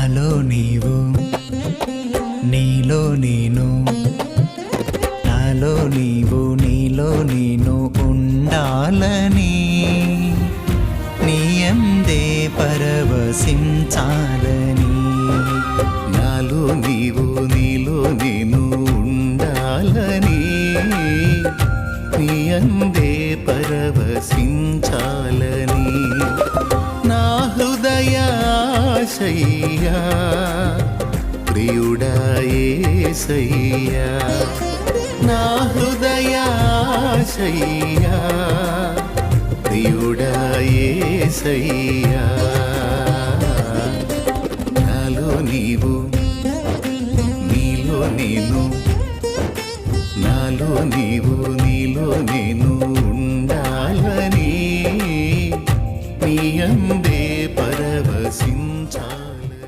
నాలో నీవు నీలో నేను, నాలో నీవు నీలో నేను ఉండాలని, నీయందే పరవశించాలని. నాలో నీవు నీలో నేను ఉండాలని, నీ అందే పరవశించాలని. నా హృదయాశయ్యా ప్రియుడా యేసయ్యా, నా హృదయాశయ్యా ప్రియుడా యేసయ్యా. నాలో నీవు నీలో నేను, నాలో నీవు నీలో నేను